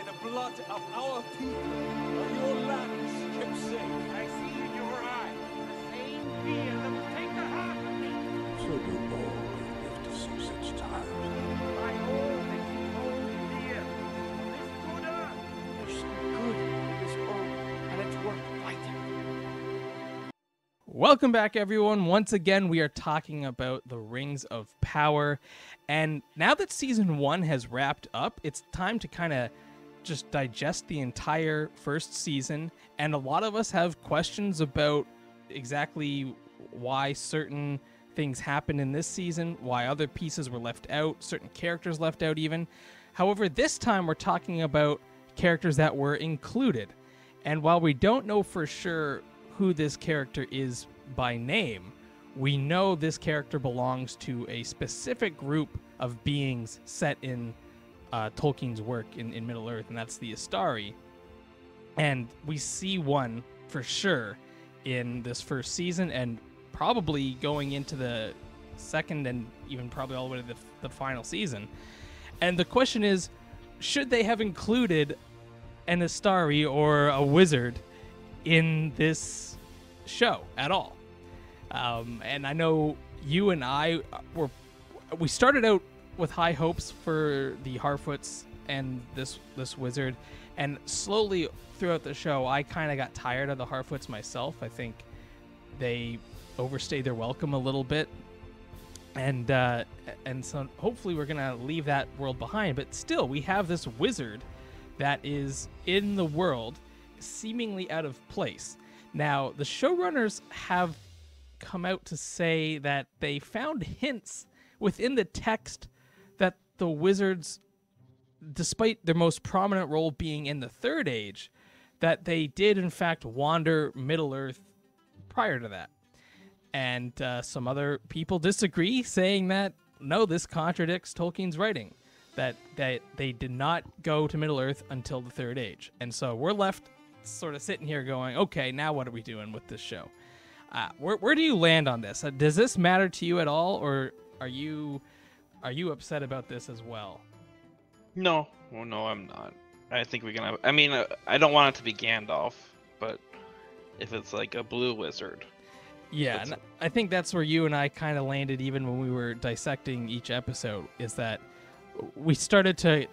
the blood of our people are your lands kept safe. I see in your eyes the same fear that will take the heart of me. So do all who live to see such times. By all that you hold dear, this good earth. There's some good in this world, and it's worth fighting. Welcome back, everyone. Once again, we are talking about the Rings of Power. And now that Season 1 has wrapped up, it's time to kind of just digest the entire first season. And a lot of us have questions about exactly why certain things happened in this season, why other pieces were left out, certain characters left out even. However, this time we're talking about characters that were included. And while we don't know for sure who this character is by name, we know this character belongs to a specific group of beings set in Tolkien's work in Middle-earth, and that's the Astari. And we see one for sure in this first season, and probably going into the second and even probably all the way to the final season. And the question is, should they have included an Astari or a wizard in this show at all? And I know you and I we started out with high hopes for the Harfoots and this wizard, and slowly throughout the show I kind of got tired of the Harfoots myself. I think they overstayed their welcome a little bit, and so hopefully we're gonna leave that world behind. But still, we have this wizard that is in the world, seemingly out of place. Now, the showrunners have come out to say that they found hints within the text that the wizards, despite their most prominent role being in the Third Age, that they did in fact wander Middle-earth prior to that. And some other people disagree, saying that, no, this contradicts Tolkien's writing, that they did not go to Middle-earth until the Third Age. And so we're left sort of sitting here going, okay, now what are we doing with this show? Where do you land on this? Does this matter to you at all, or are you upset about this as well? No, well, no, I'm not. I think we can have. I mean, I don't want it to be Gandalf, but if it's like a blue wizard. Yeah, and I think that's where you and I kind of landed even when we were dissecting each episode, is that we started to,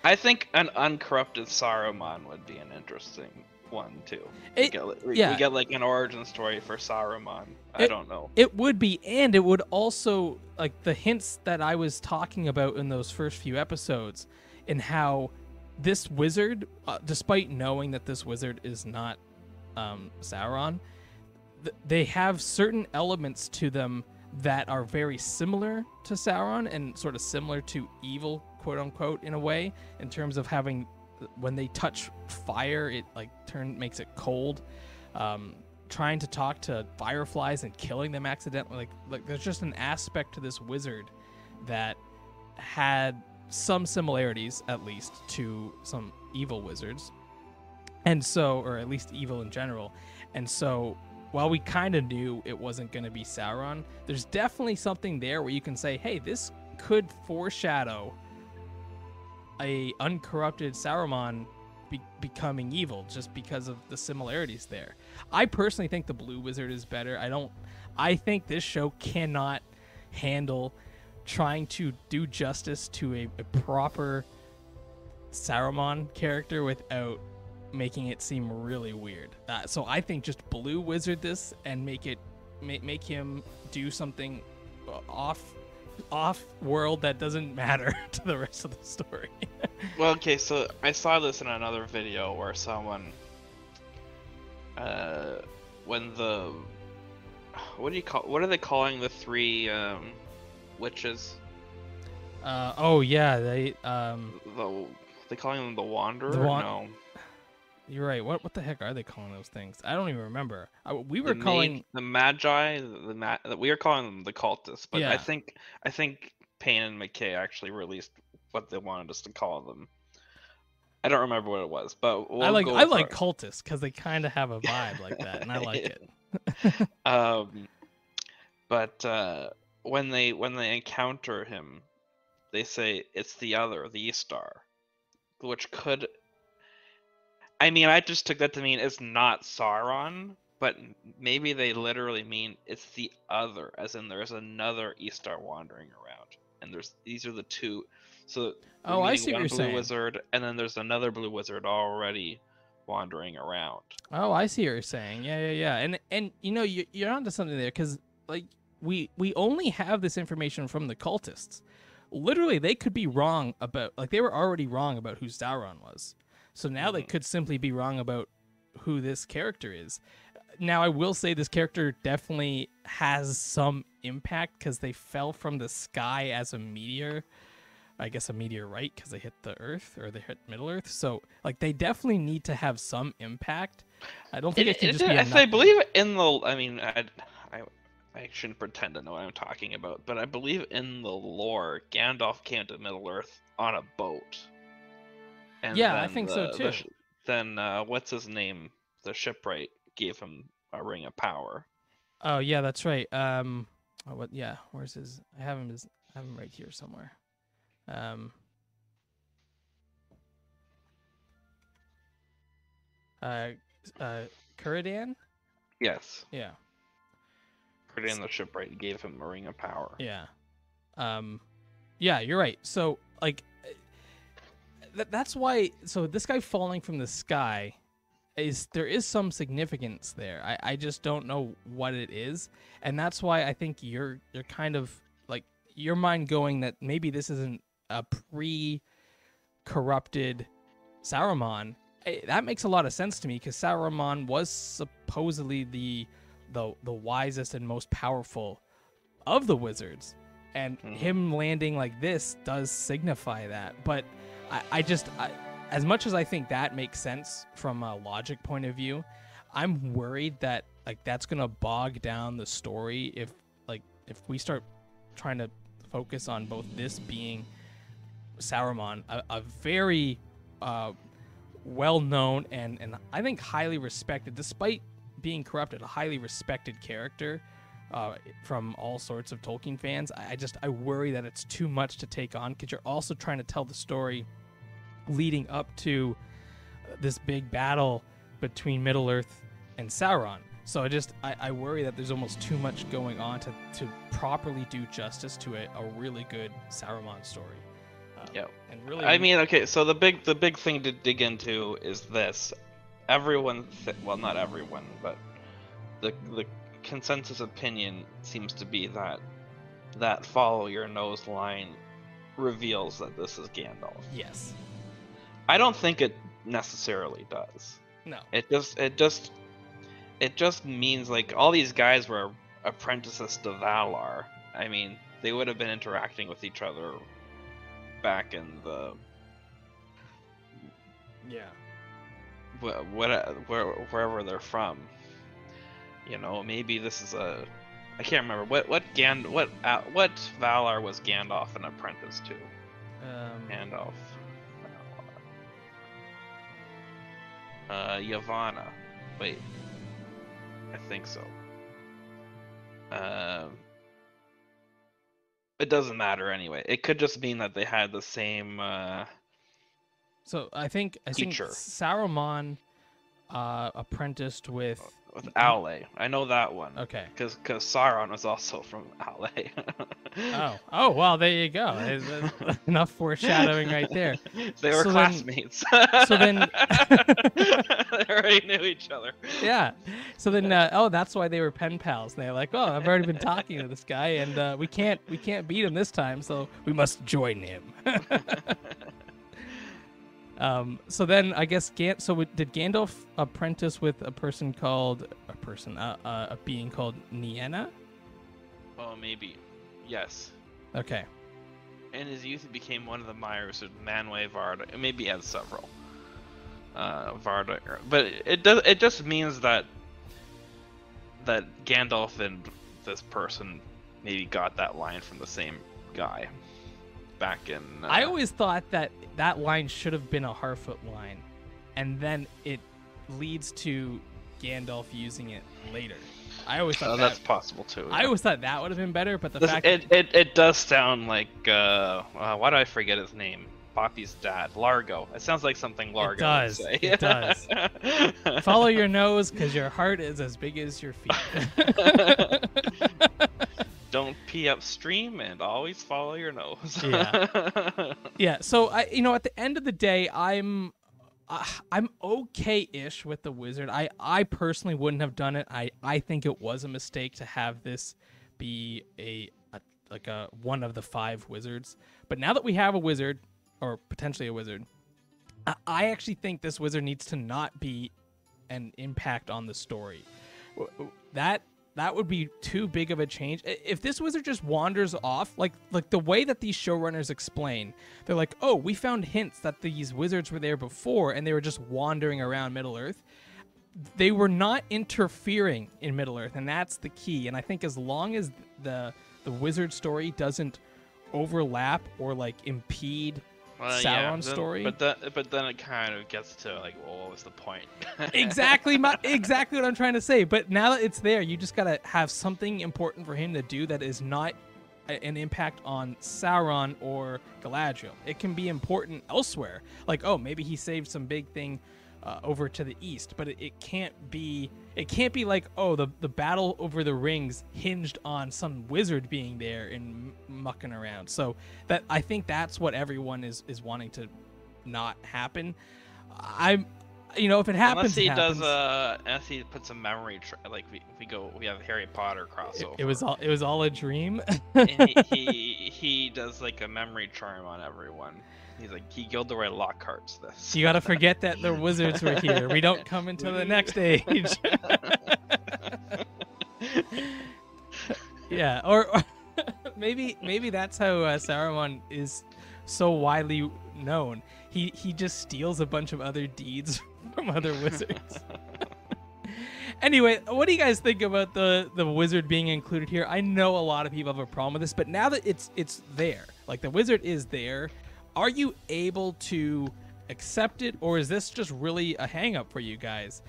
I think an uncorrupted Saruman would be an interesting one too. We get like an origin story for Saruman. I don't know. It would be, and it would also, like the hints that I was talking about in those first few episodes, in how this wizard, despite knowing that this wizard is not Sauron, they have certain elements to them that are very similar to Sauron and sort of similar to evil, quote unquote, in a way, in terms of having, when they touch fire, it like makes it cold. Trying to talk to fireflies and killing them accidentally, like there's just an aspect to this wizard that had some similarities, at least, to some evil wizards, and so, or at least evil in general. And so, while we kind of knew it wasn't going to be Sauron, there's definitely something there where you can say, hey, this could foreshadow a uncorrupted Saruman becoming evil, just because of the similarities there. I personally think the blue wizard is better. I think this show cannot handle trying to do justice to a proper Saruman character without making it seem really weird. So I think just blue wizard this and make him do something off world that doesn't matter to the rest of the story. Well, okay, so I saw this in another video where someone, when what are they calling the three witches? They calling them the Wanderer? No. You're right. What the heck are they calling those things? I don't even remember. We were calling the Magi. We were calling them the cultists, but yeah. I think Payne and McKay actually released what they wanted us to call them. I don't remember what it was, but I like cultists because they kind of have a vibe like that, and I like it. But when they encounter him, they say it's the other, the Istar. which could. I mean, I just took that to mean it's not Sauron, but maybe they literally mean it's the other, as in there's another Istar wandering around, and these are the two. So I see what you're blue saying. wizard, and then there's another blue wizard already wandering around. Oh, I see what you're saying. Yeah. And you're onto something there, because like we only have this information from the cultists. Literally, they could be wrong about, like, they were already wrong about who Sauron was. So now they could simply be wrong about who this character is. Now, I will say this character definitely has some impact because they fell from the sky as a meteor. I guess a meteorite because they hit the Earth, or they hit Middle Earth. So, like, they definitely need to have some impact. I don't think it can just be enough. I believe in the. I mean, I shouldn't pretend to know what I'm talking about, but I believe in the lore, Gandalf came to Middle Earth on a boat. And yeah, I think so too. Then what's his name? The shipwright gave him a ring of power. Oh yeah, that's right. What? Yeah, where's his? I have him right here somewhere. Cúradan? Yes. Yeah. Cúradan the shipwright gave him a ring of power. Yeah. Yeah, you're right. So, like, that's why. So this guy falling from the sky there is some significance there. I just don't know what it is, and that's why I think you're kind of like your mind going that maybe this isn't a pre-corrupted Saruman. That makes a lot of sense to me because Saruman was supposedly the wisest and most powerful of the wizards, and him landing like this does signify that. But I as much as I think that makes sense from a logic point of view, I'm worried that like that's gonna bog down the story if we start trying to focus on both this being Saruman, a very well-known and I think highly respected, despite being corrupted, a highly respected character from all sorts of Tolkien fans. I worry that it's too much to take on because you're also trying to tell the story leading up to this big battle between Middle-earth and Sauron. So I worry that there's almost too much going on to properly do justice to a really good Saruman story. Yeah, and really, I mean, okay. So the big thing to dig into is this: everyone, well, not everyone, but the consensus opinion seems to be that follow your nose line reveals that this is Gandalf. Yes. I don't think it necessarily does. No. It just means like all these guys were apprentices to Valar. I mean, they would have been interacting with each other back in the wherever they're from. You know, maybe this is I can't remember what Valar was Gandalf an apprentice to. Gandalf. Yavanna. Wait. I think so. It doesn't matter anyway. It could just mean that they had the same So I think Saruman apprenticed with Aule. I know that one. Okay. Because Sauron was also from Aule. Oh, well, there you go. There's enough foreshadowing right there. They were classmates. So then they already knew each other. Yeah. So then, that's why they were pen pals. And they're like, oh, I've already been talking to this guy, and we can't beat him this time, so we must join him. So then I guess did Gandalf apprentice with a being called Nienna? Oh, maybe. Yes. Okay. In his youth, he became one of the Myers of Manwë Varda. Maybe he had several. Varda, but it just means that Gandalf and this person maybe got that line from the same guy back in. I always thought that line should have been a Harfoot line, and then it leads to Gandalf using it later. I always thought that's possible too. Yeah. I always thought that would have been better, but it does sound like why do I forget his name? Poppy's dad, Largo. It sounds like something Largo does. would say. It does. Follow your nose, because your heart is as big as your feet. Don't pee upstream and always follow your nose. Yeah. Yeah. So at the end of the day, I'm okay-ish with the wizard. I personally wouldn't have done it. I think it was a mistake to have this be a one of the 5 wizards. But now that we have a wizard, or potentially a wizard, I actually think this wizard needs to not be an impact on the story. That would be too big of a change. If this wizard just wanders off, like the way that these showrunners explain, they're like, oh, we found hints that these wizards were there before and they were just wandering around Middle-earth. They were not interfering in Middle-earth, and that's the key. And I think as long as the wizard story doesn't overlap or like impede Sauron's story. But then it kind of gets to like, well, what was the point? Exactly what I'm trying to say. But now that it's there, you just gotta have something important for him to do that is not an impact on Sauron or Galadriel. It can be important elsewhere. Like, oh, maybe he saved some big thing over to the east, but it can't be like, oh, the battle over the rings hinged on some wizard being there and mucking around. So that, I think that's what everyone is wanting to not happen. If it happens, unless he puts a memory like we have Harry Potter crossover. It was all a dream. And he does like a memory charm on everyone. He's like, he Gilderoy Lockhart's this. You gotta forget that the wizards were here. We don't come until the next age. Yeah, or maybe that's how Saruman is so widely known. He just steals a bunch of other deeds from other wizards. Anyway, what do you guys think about the wizard being included here? I know a lot of people have a problem with this, but now that it's there, like the wizard is there, are you able to accept it, or is this just really a hang-up for you guys?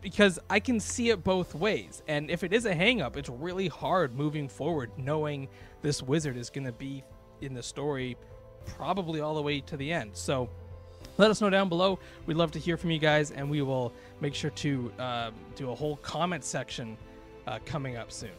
Because I can see it both ways, and if it is a hang-up, it's really hard moving forward knowing this wizard is going to be in the story probably all the way to the end. So let us know down below. We'd love to hear from you guys, and we will make sure to do a whole comment section coming up soon.